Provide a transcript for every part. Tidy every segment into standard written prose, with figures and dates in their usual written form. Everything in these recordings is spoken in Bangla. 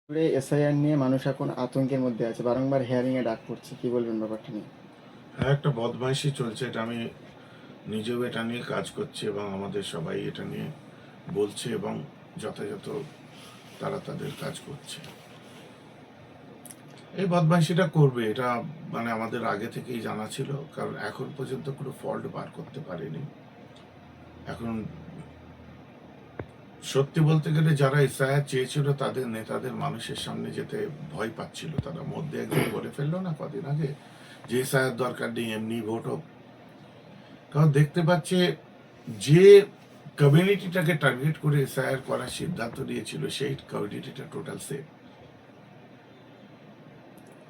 জুড়ে এসআইআর নিয়ে মানুষ এখন আতঙ্কের মধ্যে আছে, বারংবার হেয়ারিংয়ে ডাক পড়ছে। কি বলবেন ব্যাপারটা নিয়ে? হ্যাঁ, একটা বদমাইশি চলছে, এটা আমি নিজেও এটা নিয়ে কাজ করছি এবং আমাদের সবাই এটা নিয়ে বলছে এবং যথাযথ তারা তাদের কাজ করছে। এই বদমাইশিটা করবে, এটা মানে আমাদের আগে থেকেই জানা ছিল, কারণ এখন পর্যন্ত কোনো ফল্ট বার করতে পারেনি। এখন সত্যি বলতে গেলে যারা এসআইআর চেয়েছিল তাদের নেতাদের মানুষের সামনে যেতে ভয় পাচ্ছিল। তারা মধ্যে একজন বলে ফেললো না কদিন আগে যে এসআইআর দরকার নেই, এমনি ভোট হোক। কারণ দেখতে পাচ্ছে যে কমিউনিটিটাকে টার্গেট করে এসআইআর করার সিদ্ধান্ত নিয়েছিল সেই কমিউনিটিটা টোটাল সেম।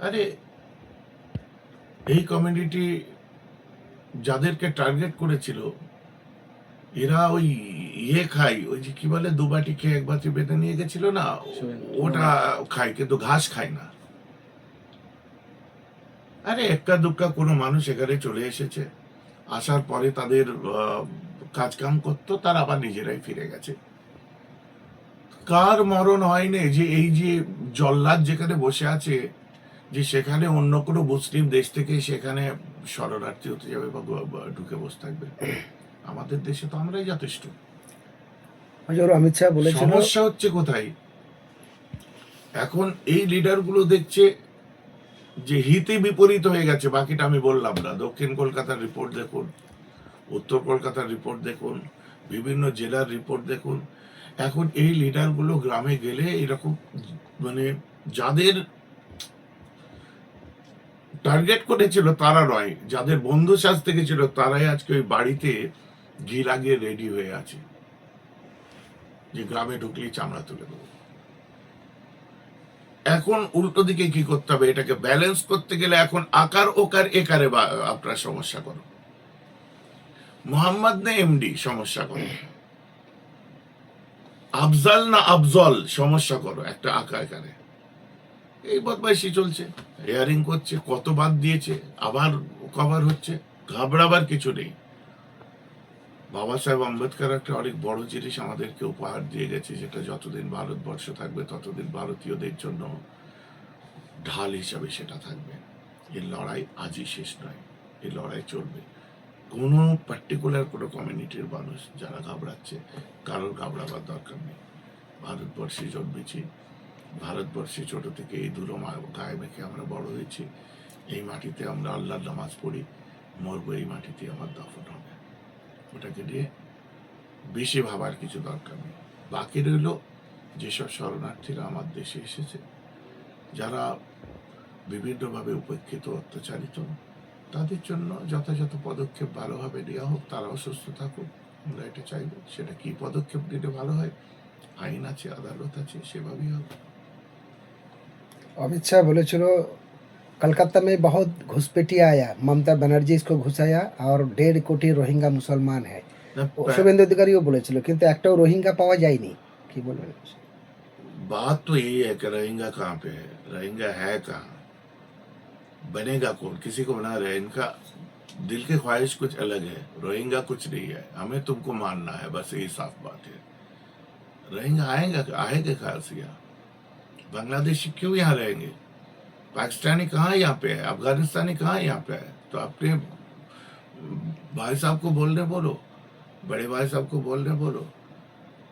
আরে এই কমিউনিটি যাদেরকে টার্গেট করেছিল এরা ওই খায়, ওই যে কি বলে দুবাটি খেয়ে এক বাটি বেঁধে নিয়ে গেছিল না, ওটা খায় কিন্তু ঘাস খায় না। আরে এক্কা দুক্কা কোনো মানুষ এখানে চলে এসেছে, আসার পরে তাদের কাজ কাম করতো, তার আবার নিজেরাই ফিরে গেছে। কার মরণ হয়নি যে এই যে জল্লাদ যেখানে বসে আছে, যে সেখানে অন্য কোনো মুসলিম দেশ থেকে সেখানে শরণার্থী হতে যাবে বা ঢুকে বসে থাকবে? আমাদের দেশে তো আমরাই যথেষ্ট। অমিত শাহ বলেছিল, সমস্যা হচ্ছে কোথায়? এখন এই লিডার গুলো দেখছে যে হিতে বিপরীত হয়ে গেছে। বাকিটা আমি বললাম না। দক্ষিণ কলকাতার রিপোর্ট দেখুন, উত্তর কলকাতার রিপোর্ট দেখুন, বিভিন্ন জেলার রিপোর্ট দেখুন। এখন এই লিডার গুলো গ্রামে গেলে এরকম মানে যাদের টার্গেট করেছিল তারা নয়, যাদের বন্ধু সাজতে গেছিল তারাই আজকে ওই বাড়িতে ঘি লাগিয়ে রেডি হয়ে আছে যে গ্রামে ঢুকলেই চামড়া তুলে দেবো। এখন উল্টো দিকে কি করতে হবে? এটাকে ব্যালেন্স করতে গেলে এখন আকার ওকার একারে আপনার সমস্যা করো। মোহাম্মদ না এমডি সমস্যা করো, আফজাল না আফজল সমস্যা করো, একটা আঁকা একারে। এই বদমাইশি চলছে, হেয়ারিং করছে, কত বাদ দিয়েছে, আবার কভার হচ্ছে। ঘাবড়াবার কিছু নেই। বাবা সাহেব আম্বেদকর একটা অনেক বড় জিনিস আমাদেরকে উপহার দিয়ে গেছে, যেটা যতদিন ভারতবর্ষ থাকবে ততদিন ভারতীয়দের জন্য ঢাল হিসাবে সেটা থাকবে। এই লড়াই আজই শেষ নয়, এই লড়াই চলবে। কোনো পার্টিকুলার কোনো কমিউনিটির মানুষ যারা ঘাবড়াচ্ছে, কারোর ঘাবড়াবার দরকার নেই। ভারতবর্ষে জন্মেছি, ভারতবর্ষে ছোট থেকে এই ধুলো গায়ে মেখে আমরা বড় হয়েছি। এই মাটিতে আমরা আল্লাহর নামাজ পড়ি, মরবো এই মাটিতে আমার দফন হবে। ওটাকে নিয়ে বেশি ভাবার কিছু দরকার নেই। বাকি রইল যেসব শরণার্থীরা আমার দেশে এসেছে, যারা বিভিন্নভাবে উপেক্ষিত, অত্যাচারিত, তাদের জন্য যথাযথ পদক্ষেপ ভালোভাবে নেওয়া হোক, তারাও সুস্থ থাকুক, আমরা এটা চাইব। সেটা কি পদক্ষেপ নিলে ভালো হয়? আইন আছে, আদালত আছে, সেভাবেই হবে। अमित शाह बोलेছিল कलकत्ता में बहुत घुसपैठिया आया, ममता बनर्जी इसको घुसाया और 1.5 কোটি রোহিঙ্গা মুসলমান है। শুভেন্দু অধিকারীও বলেছিল, কিন্তু একটাও রোহিঙ্গা পাওয়া যায়নি। কি বলবেন? बात तो यही है कि रोहिंगा कहाँ पे है, रोहिंगा है कहाँ, बनेगा कौन, किसी को बना रहे? इनका दिल की ख्वाहिश कुछ अलग है, रोहिंगा कुछ नहीं है। हमें तुमको मानना है, बस यही साफ बात है। रोहिंगा आएगा कहाँ से? यहाँ बांग्लादेशी क्यों यहाँ रहेंगे? पाकिस्तानी कहाँ यहाँ पे है? अफगानिस्तानी कहाँ यहाँ पे है? तो अपने भाई साहब को बोलने बोलो, बड़े भाई साहब को बोलने बोलो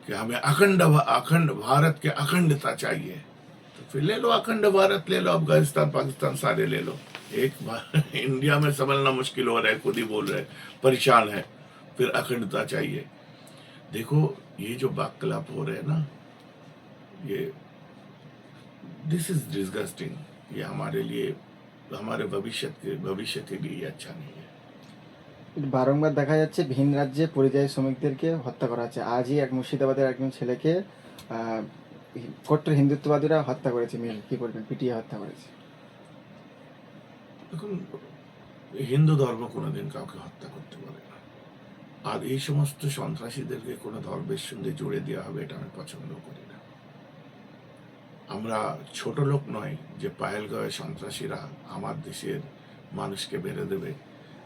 कि हमें अखंड भारत के अखंडता चाहिए। तो फिर ले लो अखंड भारत, ले लो अफगानिस्तान पाकिस्तान सारे ले लो। एक इंडिया में संभलना मुश्किल हो रहा है, खुद ही बोल रहे हैं, परेशान है, फिर अखंडता चाहिए। देखो ये जो वाक्यलाप हो रहे हैं ना, ये दिस इज डिस्गस्टिंग। ये हमारे लिए, हमारे भविष्य के लिए अच्छा नहीं है। বারংবার দেখা যাচ্ছে ভিন রাজ্যে পরিযায়ী শ্রমিকদেরকে হত্যা করা হচ্ছে। আজই এক মুর্শিদাবাদের একজন ছেলেকে কট্টর হিন্দুত্ববাদীরা হত্যা করেছে, মিল কি বলবেন, পিটিয়ে হত্যা করেছে। এখন হিন্দু ধর্ম কোনোদিন কাউকে হত্যা করতে পারে না, আর এই সমস্ত সন্ত্রাসীদেরকে কোনো ধর্মের সঙ্গে জুড়ে দেওয়া হবে এটা আমি পছন্দ করি না। আমরা ছোট লোক নয় যে পায়েলগাঁওয়ের সন্ত্রাসীরা আমার দেশের মানুষকে বেড়ে দেবে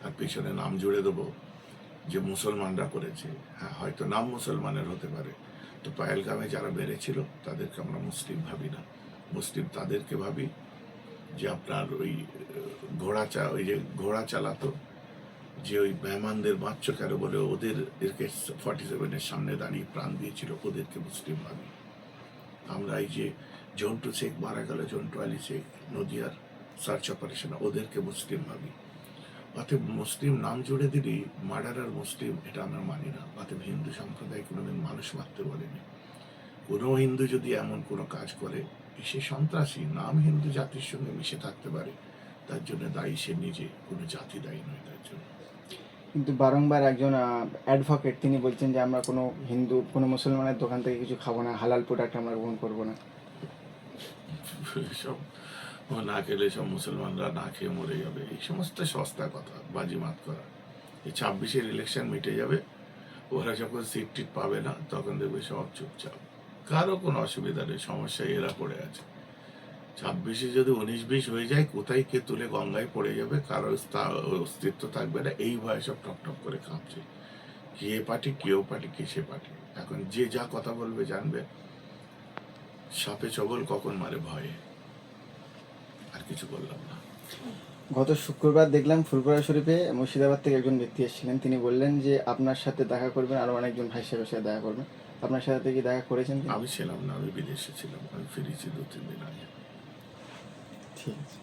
আর পিছনে নাম জুড়ে দেবো যে মুসলমানরা করেছে। হ্যাঁ, হয়তো নাম মুসলমানের হতে পারে, তো পায়েলগামে যারা বেড়েছিল তাদেরকে আমরা মুসলিম ভাবি না। মুসলিম তাদেরকে ভাবি যে আপনার ওই ওই যে ঘোড়া চালাতো, যে ওই মেহমানদের মারছ কেন বলে ওদের এরকে 47-এর সামনে দাঁড়িয়ে প্রাণ দিয়েছিল, ওদেরকে মুসলিম ভাবি। আমরা এই যে জন্টু শেখ মারা গেল, জন্টু আলী শেখ নদিয়ার সার্চ অপারেশন, ওদেরকে মুসলিম ভাবি। অতএব মুসলিম নাম জুড়ে দিলেই মার্ডারার মুসলিম, এটা আমরা মানি না। অতএব হিন্দু সম্প্রদায় কোনোদিন মানুষ মারতে বলেনি। কোনো হিন্দু যদি এমন কোনো কাজ করে, সে সন্ত্রাসী, নাম হিন্দু জাতির সঙ্গে মিশে থাকতে পারে, তার জন্য দায়ী সে নিজে, কোনো জাতি দায়ী নয় তার জন্য। কিন্তু বারংবার একজন অ্যাডভোকেট তিনি বলছেন যে আমরা কোনো হিন্দু কোনো মুসলমানের দোকান থেকে কিছু খাবো না, হালাল প্রোডাক্ট আমরা গ্রহণ করবো না। সব না খেলে সব মুসলমানরা না খেয়ে মরে যাবে, এই সমস্ত সস্তা কথা, বাজিমাত করা। এই 26-এর ইলেকশন মিটে যাবে, ওরা যখন সিট টিট পাবে না তখন দেখবে সব চুপচাপ, কারো কোনো অসুবিধা নেই, সমস্যায় এরা পড়ে আছে। 26-এ যদি 19-20 হয়ে যায়, কোথায় কে তুলে গঙ্গায় পড়ে যাবে, কারো অস্তিত্ব থাকবে না, এই ভয়ে সব টপ টপ করে কাঁপছে। কে পার্টি, কেউ পার্টি, কে সে পার্টি। এখন যে যা কথা বলবে জানবে সাপে চবল কখন মারে ভয়ে। আর কিছু বললাম না। গত শুক্রবার দেখলাম ফুলপুরা শরীফে মুর্শিদাবাদ থেকে একজন ব্যক্তি এসেছিলেন, তিনি বললেন যে আপনার সাথে দেখা করবেন, আরো অনেকজন ভাই সাহেবের সাথে দেখা করবেন। আপনার সাথে কি দেখা করেছেন তিনি? আমি ছিলাম না, আমি বিদেশে ছিলাম, আমি ফিরেছি 2-3 দিন আগে। ঠিক আছে।